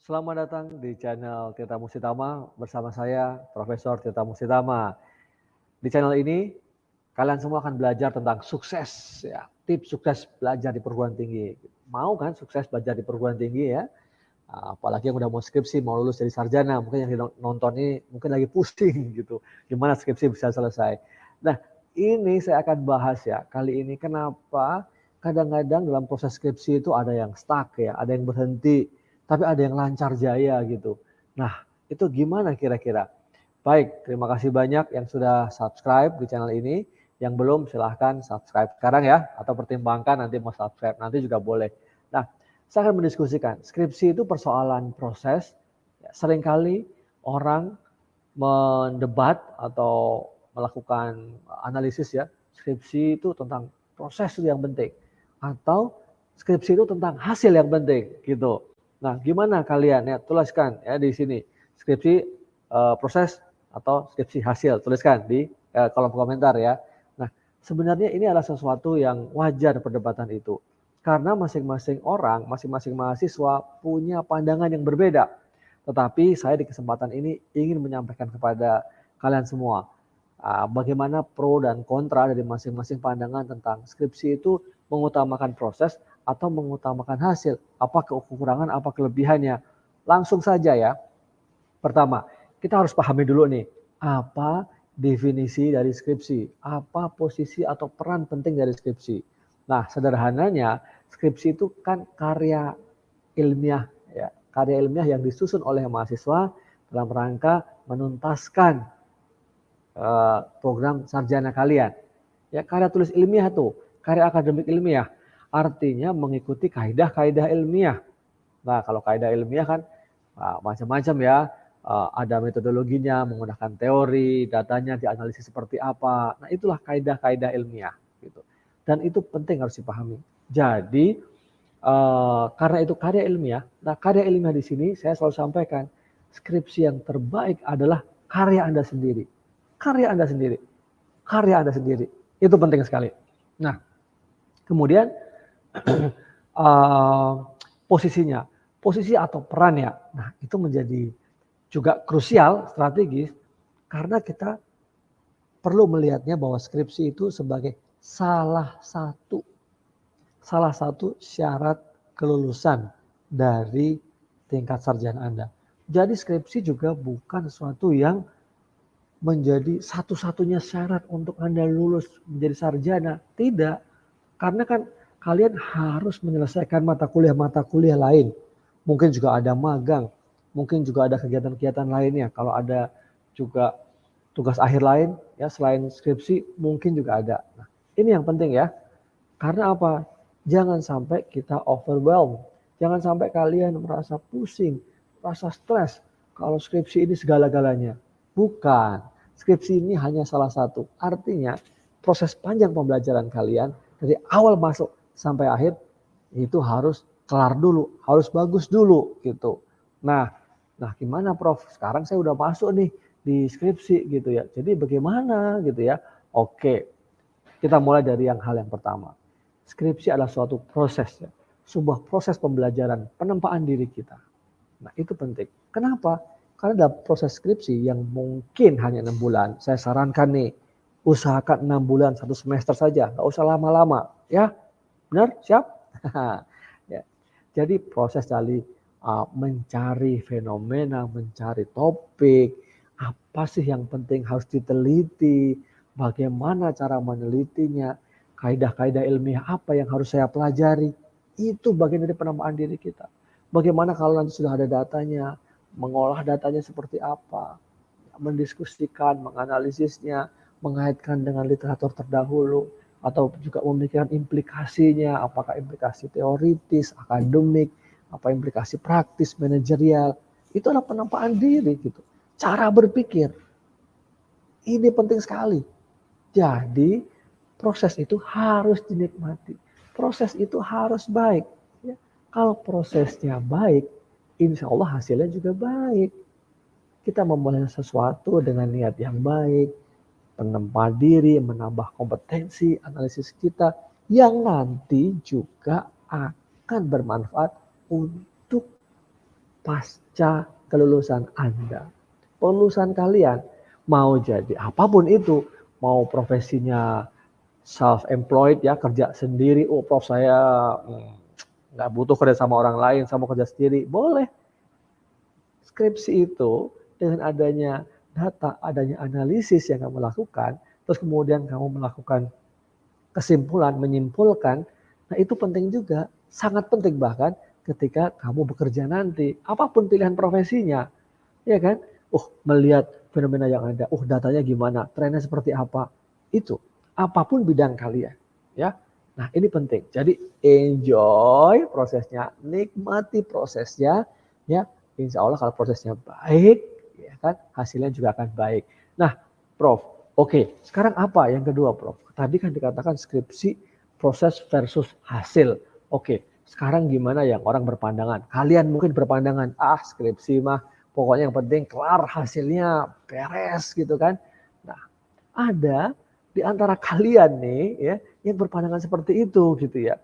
Selamat datang di channel Tirta Musitama bersama saya Profesor Tirta Musitama. Di channel ini kalian semua akan belajar tentang sukses ya, tips sukses belajar di perguruan tinggi. Mau kan sukses belajar di perguruan tinggi ya? Apalagi yang udah mau skripsi, mau lulus jadi sarjana, mungkin yang nonton ini mungkin lagi pusing gitu. Gimana skripsi bisa selesai? Nah, ini saya akan bahas ya. Kali ini kenapa kadang-kadang dalam proses skripsi itu ada yang stuck ya, ada yang berhenti, tapi ada yang lancar jaya gitu. Nah, itu gimana kira-kira? Baik, terima kasih banyak yang sudah subscribe di channel ini. Yang belum silahkan subscribe sekarang ya, atau pertimbangkan nanti mau subscribe, nanti juga boleh. Nah, saya akan mendiskusikan, skripsi itu persoalan proses. Seringkali orang mendebat atau melakukan analisis ya, skripsi itu tentang proses yang penting. Atau skripsi itu tentang hasil yang penting gitu. Nah, gimana kalian ya, tuliskan ya di sini, skripsi proses atau skripsi hasil, tuliskan di kolom komentar ya. Nah, sebenarnya ini adalah sesuatu yang wajar perdebatan itu. Karena masing-masing orang, masing-masing mahasiswa punya pandangan yang berbeda. Tetapi saya di kesempatan ini ingin menyampaikan kepada kalian semua bagaimana pro dan kontra dari masing-masing pandangan tentang skripsi itu mengutamakan proses atau mengutamakan hasil. Apa kekurangan, apa kelebihannya. Langsung saja ya. Pertama, kita harus pahami dulu nih, apa definisi dari skripsi, apa posisi atau peran penting dari skripsi. Nah, sederhananya, skripsi itu kan karya ilmiah, ya, karya ilmiah yang disusun oleh mahasiswa dalam rangka menuntaskan program sarjana kalian. Ya, karya tulis ilmiah tuh, karya akademik ilmiah, artinya mengikuti kaidah-kaidah ilmiah. Nah, kalau kaidah ilmiah kan macam-macam ya. Ada metodologinya, menggunakan teori, datanya dianalisis seperti apa. Nah, itulah kaidah-kaidah ilmiah gitu. Dan itu penting harus dipahami. Jadi, karena itu karya ilmiah. Nah, karya ilmiah di sini saya selalu sampaikan, skripsi yang terbaik adalah karya Anda sendiri. Karya Anda sendiri. Karya Anda sendiri. Itu penting sekali. Nah, kemudian posisinya, posisi atau perannya. Nah, itu menjadi juga krusial, strategis, karena kita perlu melihatnya bahwa skripsi itu sebagai salah satu syarat kelulusan dari tingkat sarjana Anda. Jadi skripsi juga bukan sesuatu yang menjadi satu-satunya syarat untuk Anda lulus menjadi sarjana. Tidak. Karena kan kalian harus menyelesaikan mata kuliah lain. Mungkin juga ada magang, mungkin juga ada kegiatan-kegiatan lainnya. Kalau ada juga tugas akhir lain, ya selain skripsi, mungkin juga ada. Nah, ini yang penting ya. Karena apa? Jangan sampai kita overwhelmed. Jangan sampai kalian merasa pusing, merasa stres kalau skripsi ini segala-galanya. Bukan. Skripsi ini hanya salah satu. Artinya proses panjang pembelajaran kalian dari awal masuk sampai akhir itu harus kelar dulu, harus bagus dulu gitu. Nah, gimana Prof? Sekarang saya udah masuk nih di skripsi gitu ya. Jadi bagaimana gitu ya? Oke, kita mulai dari hal yang pertama. Skripsi adalah suatu proses ya, sebuah proses pembelajaran, penempaan diri kita. Nah, itu penting. Kenapa? Karena dalam proses skripsi yang mungkin hanya 6 bulan, saya sarankan nih, usahakan 6 bulan, 1 semester saja, nggak usah lama-lama. Ya, benar? Siap? Ya. Jadi proses dari mencari fenomena, mencari topik, apa sih yang penting harus diteliti, bagaimana cara menelitinya, kaidah-kaidah ilmiah apa yang harus saya pelajari, itu bagian dari penempaan diri kita. Bagaimana kalau nanti sudah ada datanya, mengolah datanya seperti apa, mendiskusikan, menganalisisnya, mengaitkan dengan literatur terdahulu, atau juga memikirkan implikasinya, apakah implikasi teoritis, akademik, apa implikasi praktis, manajerial. Itu adalah penempaan diri gitu. Cara berpikir. Ini penting sekali. Jadi proses itu harus dinikmati. Proses itu harus baik. Ya. Kalau prosesnya baik, insya Allah hasilnya juga baik. Kita memulai sesuatu dengan niat yang baik, menempa diri, menambah kompetensi, analisis kita, yang nanti juga akan bermanfaat untuk pasca kelulusan Anda. Kelulusan kalian mau jadi apapun itu, mau profesinya self-employed ya, kerja sendiri, oh prof saya nggak butuh kerja sama orang lain, saya mau kerja sendiri, boleh. Skripsi itu dengan adanya data, adanya analisis yang kamu lakukan, terus kemudian kamu melakukan kesimpulan, menyimpulkan, nah itu penting juga, sangat penting bahkan ketika kamu bekerja nanti, apapun pilihan profesinya, ya kan? Melihat fenomena yang ada, datanya gimana, trennya seperti apa, itu apapun bidang kalian, ya. Nah ini penting, jadi enjoy prosesnya, nikmati prosesnya, ya. Insya Allah kalau prosesnya baik, ya kan, hasilnya juga akan baik. Nah, Prof, oke, sekarang apa yang kedua, Prof? Tadi kan dikatakan skripsi proses versus hasil. Oke, sekarang gimana yang orang berpandangan? Kalian mungkin berpandangan, skripsi mah pokoknya yang penting kelar hasilnya beres gitu kan. Nah, ada di antara kalian nih ya yang berpandangan seperti itu gitu ya.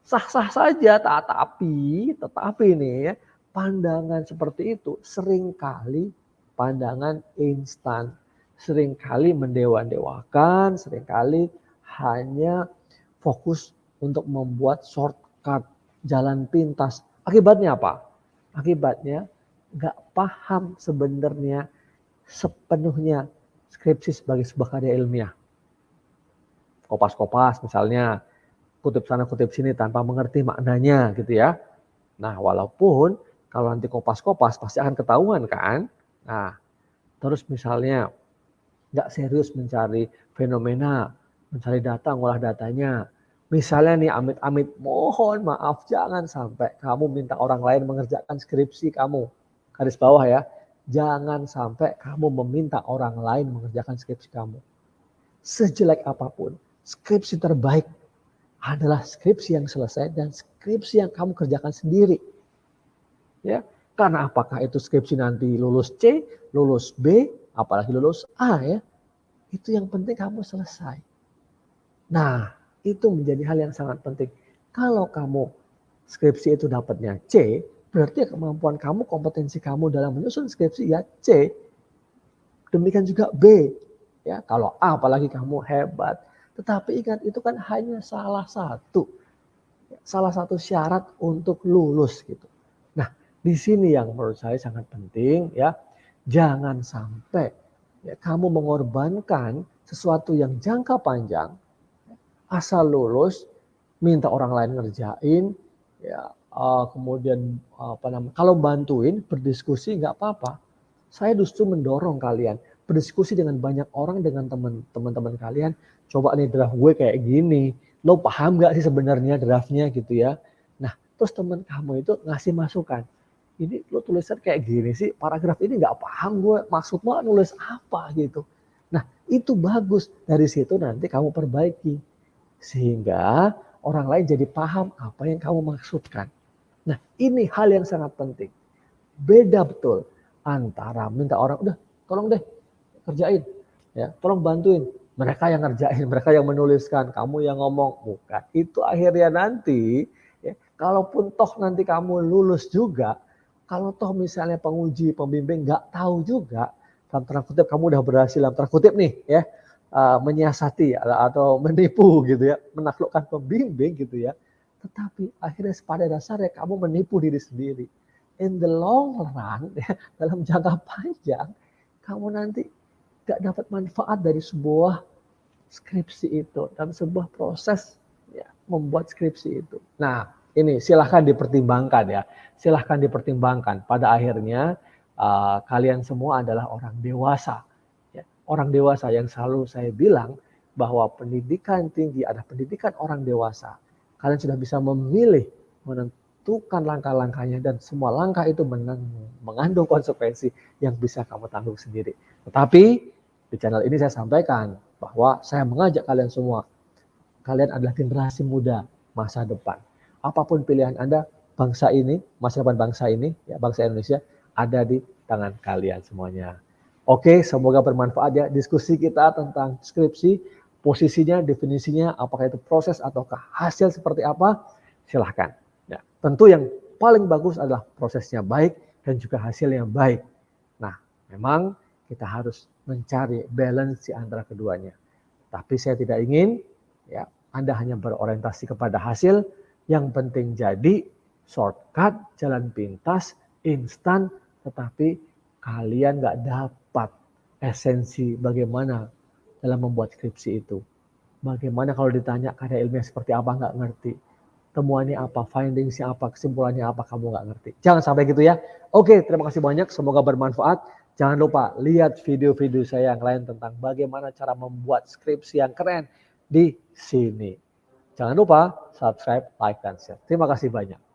Sah-sah saja, tetapi nih ya, pandangan seperti itu seringkali pandangan instan, seringkali mendewa-dewakan, seringkali hanya fokus untuk membuat shortcut, jalan pintas. Akibatnya apa? Akibatnya nggak paham sebenarnya sepenuhnya skripsi sebagai sebuah karya ilmiah. Kopas-kopas misalnya, kutip sana kutip sini tanpa mengerti maknanya gitu ya. Nah walaupun kalau nanti kopas-kopas pasti akan ketahuan kan. Nah terus misalnya nggak serius mencari fenomena, mencari data, ngolah datanya. Misalnya nih amit-amit, mohon maaf jangan sampai kamu minta orang lain mengerjakan skripsi kamu. Garis bawah ya, jangan sampai kamu meminta orang lain mengerjakan skripsi kamu. Sejelek apapun, skripsi terbaik adalah skripsi yang selesai dan skripsi yang kamu kerjakan sendiri. Ya, karena apakah itu skripsi nanti lulus C, lulus B, apalagi lulus A ya. Itu yang penting kamu selesai. Nah, itu menjadi hal yang sangat penting. Kalau kamu skripsi itu dapatnya C, berarti kemampuan kamu, kompetensi kamu dalam menyusun skripsi ya C. Demikian juga B. Ya, kalau A apalagi kamu hebat. Tetapi ingat itu kan hanya salah satu syarat untuk lulus gitu. Nah, di sini yang menurut saya sangat penting ya. Jangan sampai ya, kamu mengorbankan sesuatu yang jangka panjang asal lulus minta orang lain ngerjain ya, kemudian kalau bantuin berdiskusi nggak apa-apa. Saya justru mendorong kalian berdiskusi dengan banyak orang, dengan teman-teman kalian. Coba nih draft gue kayak gini, lo paham nggak sih sebenarnya draftnya gitu ya. Nah terus teman kamu itu ngasih masukan, ini lo tulisan kayak gini sih, paragraf ini nggak paham gue, maksudmu nulis apa gitu. Nah itu bagus, dari situ nanti kamu perbaiki sehingga orang lain jadi paham apa yang kamu maksudkan. Nah ini hal yang sangat penting. Beda betul antara minta orang, udah tolong deh kerjain, ya tolong bantuin. Mereka yang ngerjain, mereka yang menuliskan, kamu yang ngomong. Bukan. Itu akhirnya nanti, ya, kalaupun toh nanti kamu lulus juga, kalau toh misalnya penguji, pembimbing nggak tahu juga, dalam tanda kutip kamu udah berhasil, dalam tanda kutip nih, ya, menyiasati atau menipu gitu ya, menaklukkan pembimbing gitu ya. Tetapi akhirnya pada dasarnya kamu menipu diri sendiri. In the long run, ya, dalam jangka panjang, kamu nanti gak dapat manfaat dari sebuah skripsi itu, dalam sebuah proses ya, membuat skripsi itu. Nah, ini silahkan dipertimbangkan ya, silahkan dipertimbangkan. Pada akhirnya kalian semua adalah orang dewasa. Ya. Orang dewasa yang selalu saya bilang bahwa pendidikan tinggi adalah pendidikan orang dewasa. Kalian sudah bisa memilih, menentukan langkah-langkahnya, dan semua langkah itu mengandung konsekuensi yang bisa kamu tanggung sendiri. Tetapi di channel ini saya sampaikan bahwa saya mengajak kalian semua, kalian adalah generasi muda masa depan. Apapun pilihan Anda, bangsa ini, masa depan bangsa ini, ya, bangsa Indonesia ada di tangan kalian semuanya. Oke, semoga bermanfaat ya diskusi kita tentang skripsi, posisinya, definisinya, apakah itu proses ataukah hasil seperti apa, silahkan. Ya, tentu yang paling bagus adalah prosesnya baik, dan juga hasil yang baik. Nah, memang kita harus mencari balance di antara keduanya. Tapi saya tidak ingin ya Anda hanya berorientasi kepada hasil, yang penting jadi shortcut, jalan pintas, instan, tetapi kalian nggak dapat esensi bagaimana dalam membuat skripsi itu. Bagaimana kalau ditanya karya ilmiah seperti apa, nggak ngerti. Temuannya apa, findingsnya apa, kesimpulannya apa, kamu nggak ngerti. Jangan sampai gitu ya. Oke, terima kasih banyak. Semoga bermanfaat. Jangan lupa lihat video-video saya yang lain tentang bagaimana cara membuat skripsi yang keren di sini. Jangan lupa subscribe, like, dan share. Terima kasih banyak.